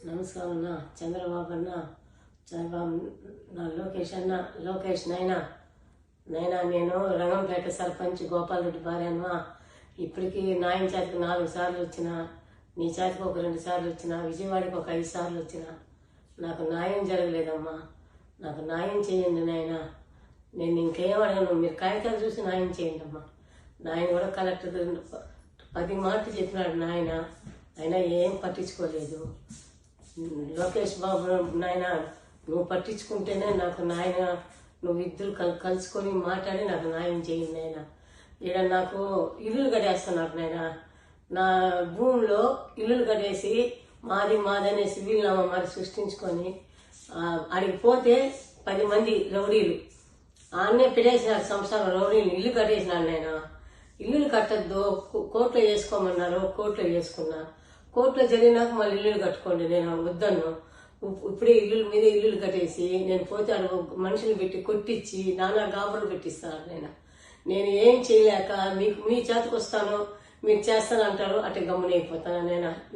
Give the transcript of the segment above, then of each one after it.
నమస్కారం అన్న. చంద్రబాబు అన్న, చంద్రబాబు నా లోకేష్ నైనా నేను రంగంపేట సర్పంచ్ గోపాల్ రెడ్డి భార్యమ్మా. ఇప్పటికీ నాయన చేతికి 4 సార్లు వచ్చిన, నీ చేతికి ఒక 2 సార్లు వచ్చిన, విజయవాడకి ఒక 5 సార్లు వచ్చిన. నాకు న్యాయం జరగలేదమ్మా. నాకు న్యాయం చేయండి నాయన. నేను ఇంకేం అడగను, మీరు కాగితాలు చూసి న్యాయం చేయండి అమ్మా. నాయన కూడా కలెక్టర్ 10 మాటలు చెప్పినాడు నాయన, అయినా ఏం పట్టించుకోలేదు. లోకేష్ బాబు నాయన, నువ్వు పట్టించుకుంటేనే నాకు నాయన, నువ్వు ఇద్దరు కలుసుకొని మాట్లాడి నాకు న్యాయం చేయండి నాయన. ఇక్కడ నాకు ఇల్లులు కట్టేస్తున్నారు నాయన. నా భూమిలో ఇల్లులు కట్టేసి మాదనేసి వీళ్ళమ్మ మరి సృష్టించుకొని అడిగి పోతే 10 మంది రౌడీలు ఆన్నే పెట్టేసినారు. సంవత్సరం రౌడీలు ఇల్లు కట్టేసినాడు నాయన. ఇల్లులు కట్టద్దు, కోర్టులో వేసుకోమన్నారు, కోర్టులో వేసుకున్నా. కోర్టులో జరిగినాక మళ్ళీ ఇల్లులు కట్టుకోండి, నేను వద్దన్ను. ఇప్పుడే ఇల్లుల మీద ఇల్లులు కట్టేసి నేను పోతే అడుగు మనుషులు పెట్టి కొట్టించి నానా గాబులు పెట్టిస్తాను నేను ఏం చేయలేక మీ చేతికి వస్తాను, మీరు చేస్తానంటారు, అటు గమ్మునైపోతాను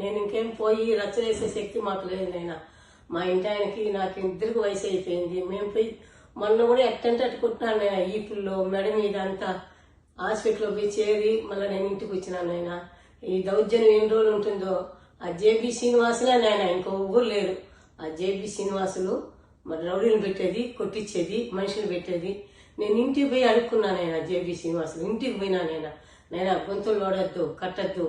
నేను ఇంకేం పోయి రచ్చలేసే శక్తి మాకు లేదు నైనా. మా ఇంటి ఆయనకి నాకు ఇద్దరికి వయసు అయిపోయింది. మేము పోయి మొన్న కూడా ఎట్టంటే అటు కొట్టినాను నేను, ఈపుల్లో మెడ మీద అంతా హాస్పిటల్లో పోయి చేరి మళ్ళీ నేను ఇంటికి వచ్చినాను నాయన. ఈ దౌర్జన్యం ఎన్ని రోజులు ఉంటుందో. ఆ జేబీ శ్రీనివాసులే నాయన, ఇంకో ఊరు లేరు. ఆ జేబీ శ్రీనివాసులు మరి రౌడీలు పెట్టేది, కొట్టించేది, మనుషులు పెట్టేది. నేను ఇంటికి పోయి అడుక్కున్నాను ఆయన. జేబీ శ్రీనివాసులు ఇంటికి పోయినా నైనా గొంతులు లోడద్దు, కట్టద్దు,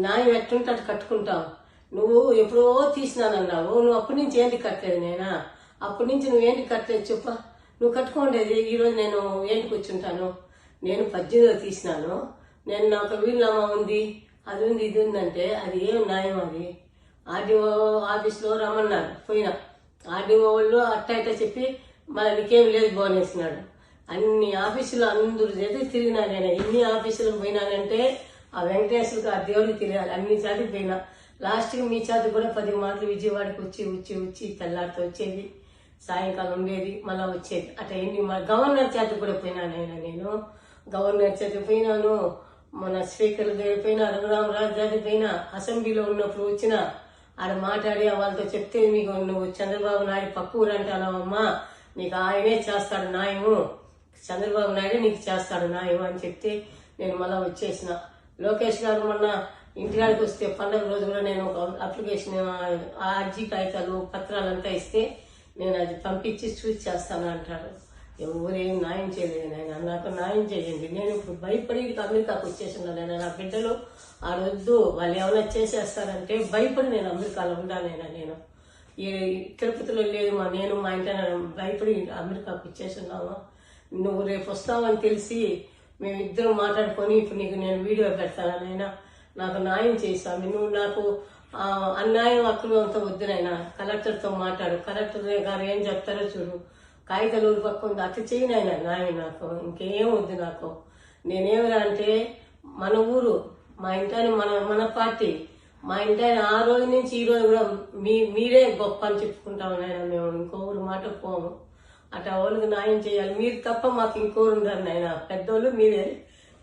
న్యాయం ఎట్టుంటే అటు కట్టుకుంటావు. నువ్వు ఎప్పుడో తీసినానన్నావు, నువ్వు అప్పటి నుంచి ఏంటి కట్టలేదు నైనా. అప్పటి నుంచి నువ్వేంటి కట్టలేదు చెప్ప. నువ్వు కట్టుకోండేది. ఈరోజు నేను ఏంటికి వచ్చుంటాను. నేను 18లో తీసినాను. నేను నాకు వీళ్ళమ్మ ఉంది, అది ఉంది, ఇది ఉందంటే అది ఏం న్యాయం? అది ఆర్డీఓ ఆఫీస్లో రమ్మన్నారు, పోయినా. ఆర్డీఓ వాళ్ళు అట్ట చెప్పి మళ్ళీ నీకేం లేదు బోనేసినాడు. అన్ని ఆఫీసులు అందరూ చేతి తిరిగినా నేను. ఎన్ని ఆఫీసులకు పోయినానంటే ఆ వెంకటేశ్వరికి, ఆ దేవుడికి తిరగాలి. అన్ని చేతికి పోయినా. లాస్ట్కి మీ చేతికి కూడా 10 మాటలు విజయవాడకి వచ్చి తెల్లారితో వచ్చేది, సాయంకాలం ఉండేది, మళ్ళీ వచ్చేది. అట్లా ఎన్ని గవర్నర్ చేతికి కూడా పోయినానైనా నేను. గవర్నర్ చేతికి పోయినాను, మన స్పీకర్ దగ్గర పోయినా, రఘురామరాజు దగ్గర పోయినా, అసెంబ్లీలో ఉన్నప్పుడు వచ్చిన ఆడ మాట్లాడి వాళ్ళతో చెప్తే, మీకు నువ్వు చంద్రబాబు నాయుడు పక్క ఊరు అంటానమ్మా, నీకు ఆయనే చేస్తాడు న్యాయము, చంద్రబాబు నాయుడు నీకు చేస్తాడు న్యాయం అని చెప్తే నేను మళ్ళీ వచ్చేసిన. లోకేష్ గారు మొన్న ఇంటికాడికి వస్తే పండుగ రోజు కూడా నేను ఒక అప్లికేషన్, ఆ అర్జీ కాగితాలు పత్రాలంతా ఇస్తే నేను అది పంపించి చూసి చేస్తాను అంటారు. ఎవరేం న్యాయం చేయలేదు నాయన. నాకు న్యాయం చేయండి. నేను ఇప్పుడు భయపడి అమెరికాకు వచ్చేసినాను. నా బిడ్డలు ఆడొద్దు, వాళ్ళు ఏమైనా చేసేస్తారంటే భయపడి నేను అమెరికాలో ఉండాలైనా. నేను ఈ తిరుపతిలో లేదు నేను మా ఇంట భయపడి అమెరికాకు వచ్చేసినాము. నువ్వు రేపు వస్తావని తెలిసి మేమిద్దరం మాట్లాడుకొని ఇప్పుడు నీకు నేను వీడియో పెడతానైనా. నాకు న్యాయం చేస్తాను. నువ్వు నాకు అన్యాయం అక్కులు అంతా వద్దునైనా. కలెక్టర్తో మాట్లాడు, కలెక్టర్ గారు ఏం చెప్తారో చూడు. కాగితాలు ఊరి పక్క ఉంది, అట్లా చేయనైనా న్యాయం. నాకు ఇంకేం వద్దు. నాకు నేనేమిరా అంటే మన ఊరు, మా ఇంటాయన, మన పార్టీ, మా ఇంటాయన ఆ రోజు నుంచి ఈ రోజు కూడా మీరే గొప్ప అని చెప్పుకుంటాము నాయన. మేము ఇంకోరు మాట పోము. అట్లా వాళ్ళకి న్యాయం చేయాలి. మీరు తప్ప మాకు ఇంకోరు ఉండరు నాయన. పెద్దోళ్ళు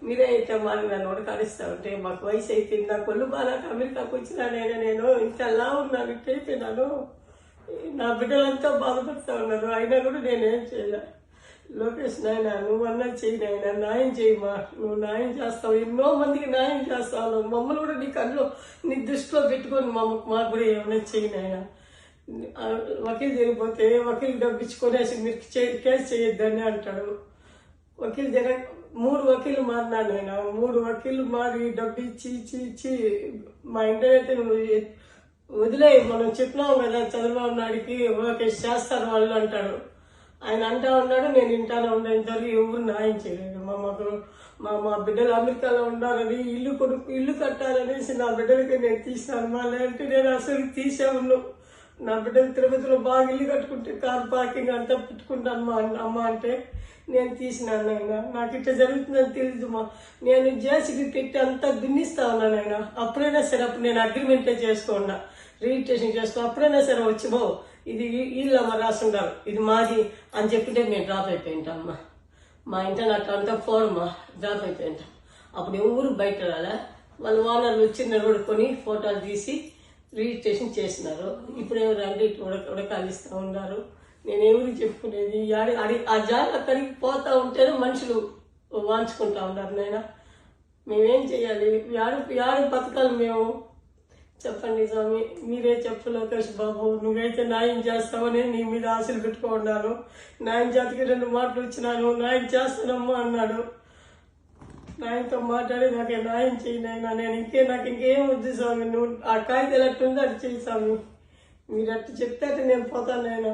మీరే అయితే మరి నన్ను ఉడకాడిస్తా ఉంటే మాకు వయసు అయిపోయింది. నాకు ఒళ్ళు బాగా అమెరికాకు వచ్చినానైనా. నేను ఇంతలా ఉన్నాను, ఇట్టయిపోయినాను. నా బిడ్డలంతా బాధపడుతూ ఉన్నారు, అయినా కూడా నేనేం చేయలే. లోకేష్ నాయన, నువ్వన్నా చెయ్యి నాయన, న్యాయం చేయమా. నువ్వు న్యాయం చేస్తావు, ఎన్నో మందికి న్యాయం చేస్తావు. మమ్మల్ని కూడా నీ కళ్ళు, నీ దృష్టిలో పెట్టుకొని మాకు కూడా ఏమైనా చెయ్యి నాయన. వకీల్ జరిగిపోతే వకీల్ డబ్బిచ్చుకొనేసి మీరు కేసు చేయొద్దని అంటాడు. వకీల్ 3 వకీలు మారినాను నేను. 3 వకీలు మారి డబ్బు ఇచ్చి మా ఇంటర్నెట్ నువ్వు వదిలే, మనం చెప్పినాం కదా చంద్రబాబు నాయుడికి ఓకే చేస్తారు వాళ్ళు అంటాడు. ఆయన అంటా ఉన్నాడు, నేను వింటానే ఉండేంత వరకు ఎవరు న్యాయం చేయలేదు. మా బిడ్డలు అమెరికాలో ఉండాలని, ఇల్లు కట్టాలనేసి నా బిడ్డలకి నేను తీసినాను. మళ్ళీ అంటే నేను అసలు తీసే ఉన్నాను. నా బిడ్డలు తిరుపతిలో బాగా ఇల్లు కట్టుకుంటే కార్ పార్కింగ్ అంతా పెట్టుకుంటాను అమ్మ అంటే నేను తీసినాను అయినా. నాకు ఇట్లా జరుగుతుందని తెలియదు మా. నేను జేసీబీ పెట్టి అంతా దున్నిస్తా ఉన్నాను అయినా. అప్పుడైనా సరే అప్పుడు నేను అగ్రిమెంటే చేసుకున్నా, రిజిస్ట్రేషన్ చేసుకో. అప్పుడైనా సరే వచ్చి ఇది వీళ్ళమ్మ రాసుండారు, ఇది మాది అని చెప్పింటే మేము డ్రాప్ అయిపోయింటామ్మా. మా ఇంట నాకు అంతా ఫోరమ్మా డ్రాప్ అయిపోయింటాం. అప్పుడు ఎవరు బయట రాలే. వాళ్ళ ఓనర్లు వచ్చి నిలబడుకొని ఫోటోలు తీసి రిజిస్ట్రేషన్ చేసినారు. ఇప్పుడేమో రండి ఉడకాలిస్తూ ఉన్నారు. నేనేమిటి చెప్పుకునేది, ఆ జాగా అక్కడికి పోతా ఉంటేనే మనుషులు వాంచుకుంటా ఉన్నారు. నాయన మేమేం చేయాలి, యాడు బతకాలి మేము, చెప్పండి స్వామి, మీరే చెప్పు. లోకేష్ బాబు, నువ్వైతే న్యాయం చేస్తావని నీ మీద ఆశలు పెట్టుకున్నాను. న్యాయం జాతికి 2 మాటలు ఇచ్చినాను, న్యాయం చేస్తానమ్మా అన్నాడు. నాయనతో మాట్లాడి నాకు న్యాయం చేయనైనా, నాకు ఇంకేం వద్దు స్వామి, నువ్వు ఆ కాగితాలు ఎట్టుందో అటు చేయి స్వామి, మీరు అట్టు చెప్తే అటు నేను పోతానైనా.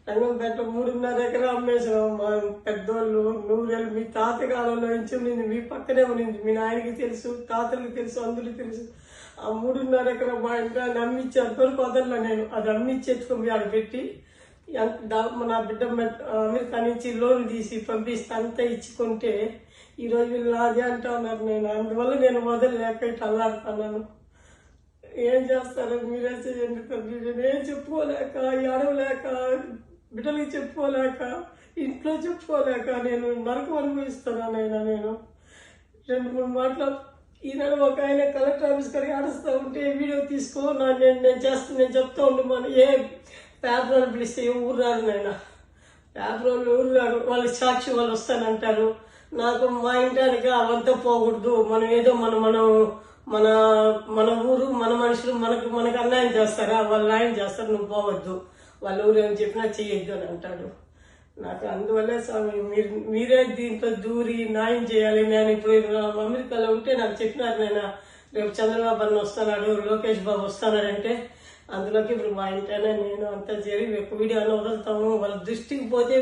రంగంపేట 3.5 ఎకరా అమ్మేసాం. మా పెద్దోళ్ళు 100 మీ తాతకాలంలో నుంచి ఉన్నింది, మీ పక్కనే ఉన్నింది, మీ నాయనకి తెలుసు, తాతలకు తెలుసు, అందరికి తెలుసు. ఆ 3.5 ఎకరా మా ఇంట్లో అమ్మిచ్చి అంతవరకు వదల్లో నేను. అది అమ్మిచ్చేసుకొని ఆడ పెట్టి నా బిడ్డ అమెరికా నుంచి లోన్ తీసి పంపిస్తే అంతా ఇచ్చుకుంటే ఈరోజు వీళ్ళు నాదే అంటా ఉన్నారు. నేను అందువల్ల నేను వదలలేక ఇట్లా అల్లాడుతున్నాను. ఏం చేస్తారో మీరే చేయండి తండ్రి. నేనేం చెప్పుకోలేక, ఏడవలేక, బిడ్డలకి చెప్పుకోలేక, ఇంట్లో చెప్పుకోలేక నేను నరకం అనుభవిస్తున్నానైనా. నేను 2-3 మాటలు ఈనాడు ఒక ఆయన కలెక్టర్ ఆఫీస్ కడిగి ఆడుస్తూ ఉంటే వీడియో తీసుకో, నేను చెప్తా ఉండు. మన ఏ పేపర్ వాళ్ళు పిలిస్తే ఊరు రారు నాయన, పేపర్ వాళ్ళు ఊరు రారు, వాళ్ళకి సాక్షి వాళ్ళు వస్తానంటారు. నాకు మా ఇంటానికి అవంతా పోకూడదు, మనం ఏదో మన మన ఊరు, మన మనుషులు మనకు అన్యాయం చేస్తారా, వాళ్ళు న్యాయం చేస్తారు, నువ్వు పోవద్దు, వాళ్ళ ఊరు ఏం చెప్పినా చెయ్యొద్దు అని అంటాడు. నాకు అందువల్లే స్వామి మీరే దీంట్లో దూరి న్యాయం చేయాలి. నేను ఇప్పుడు అమెరికాలో ఉంటే నాకు చెప్పినారు, నేను రేపు చంద్రబాబు అన్న వస్తున్నాడు, లోకేష్ బాబు వస్తున్నాడంటే అందులోకి ఇప్పుడు మా ఇంటనే నేను అంతా జరిగి ఒక వీడియో అన్న వదులుతాము. వాళ్ళ దృష్టికి పోతే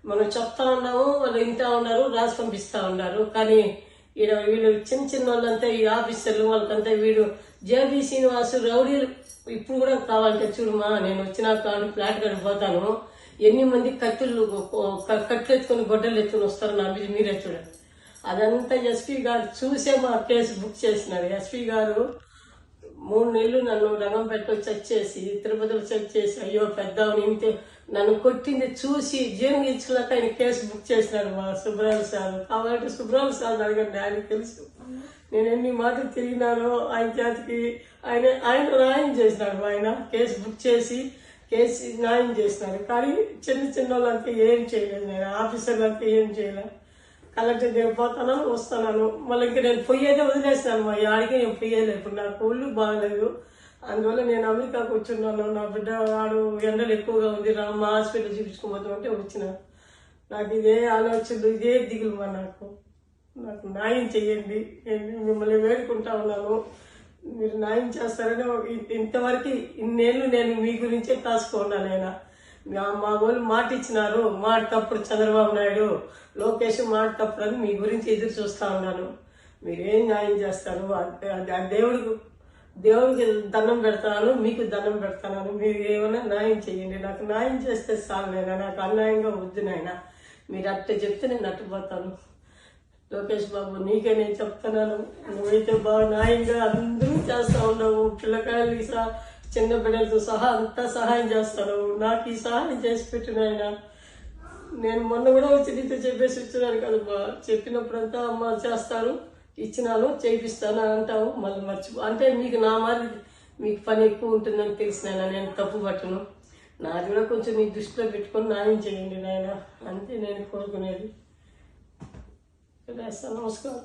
మనం చెప్తా ఉన్నాము, వాళ్ళు వింటా ఉన్నారు, రాసి పంపిస్తూ ఉన్నారు. కానీ వీళ్ళు చిన్న వాళ్ళంతా ఈ ఆఫీసర్లు వాళ్ళకంతా వీడు జేబీ శ్రీనివాసు రౌడీలు ఇప్పుడు కూడా కావాలంటే చూడమా, నేను వచ్చినాక ఫ్లాట్ కడిపోతాను, ఎన్ని మంది కత్తులు ఎత్తుకొని గొడ్డలు ఎత్తుకొని వస్తారు నా మీద, మీరే చూడండి. అదంతా ఎస్పీ గారు చూసే మా కేసు బుక్ చేసినారు. ఎస్పీ గారు 3 నెలలు నన్ను రంగంపేటలో చెక్ చేసి, తిరుపతిలో చెక్ చేసి, అయ్యో పెద్దవని ఇంతే నన్ను కొట్టింది చూసి జీవం ఇచ్చుకున్నాక ఆయన కేసు బుక్ చేసినాడు మా సుబ్రాలు సార్. కాబట్టి సుబ్రాలు సార్ అడగండి, ఆయనకు తెలుసు నేను ఎన్ని మాటలు తిరిగినానో ఆయన జాతికి. ఆయన న్యాయం చేసినాడు, ఆయన కేసు బుక్ చేసి కేసు న్యాయం చేసినారు. కానీ చిన్న వాళ్ళంతా ఏం చేయలేదు, నేను ఆఫీసర్లు అంతా ఏం చేయలేదు. కలెక్టర్ దగ్గర పోతాను, వస్తున్నాను, మళ్ళీ ఇంకా నేను పొయ్యేదే వదిలేస్తాను. మా ఆడికి నేను పొయ్యలేదు, ఇప్పుడు నాకు ఒళ్ళు బాగలేదు. అందువల్ల నేను అమెరికాకు వచ్చున్నాను. నా బిడ్డ వాడు ఎండలు ఎక్కువగా ఉంది, మా హాస్పిటల్ చూపించుకోబోతామంటే వచ్చిన. నాకు ఇదే ఆలోచనలు, ఇదే దిగులు నాకు న్యాయం చెయ్యండి. నేను మిమ్మల్ని వేడుకుంటా ఉన్నాను, మీరు న్యాయం చేస్తారని. ఇంతవరకు ఇన్నేళ్ళు నేను మీ గురించే కాసుకున్నానైనా. మా వాళ్ళు మాట ఇచ్చినారు, మాట తప్పుడు చంద్రబాబు నాయుడు, లోకేష్ మాట తప్పుడు అని మీ గురించి ఎదురు చూస్తా ఉన్నాను. మీరేం న్యాయం చేస్తారు, దేవుడికి దండం పెడతాను, మీకు దండం పెడతాను. మీరు ఏమైనా న్యాయం చేయండి, నాకు న్యాయం చేస్తే చాలు నాయనా, నాకు అన్యాయంగా వద్దు నాయనా. మీరు అట్టే చెప్తే నేను అట్టుపోతాను. లోకేష్ బాబు నీకే నేను చెప్తున్నాను, నువ్వైతే బాగా న్యాయంగా అందరూ చేస్తా ఉన్నావు, పిల్లకాయలకి చిన్న బిడ్డలతో సహా అంతా సహాయం చేస్తాను. నాకు ఈ సహాయం చేసి పెట్టిన ఆయన. నేను మొన్న కూడా వచ్చి నీతో చెప్పేసి వచ్చినాను కదా, చెప్పినప్పుడంతా అమ్మ చేస్తాను, ఇచ్చినాను, చేయిస్తాను అని అంటావు, మళ్ళీ అంటే మీకు నా మరి మీకు పని ఎక్కువ ఉంటుందని తెలిసినాయన. నేను తప్పు పట్టను, నాది కూడా కొంచెం మీ దృష్టిలో పెట్టుకొని న్యాయం చేయండి నాయన, అంతే నేను కోరుకునేది. నమస్కారం.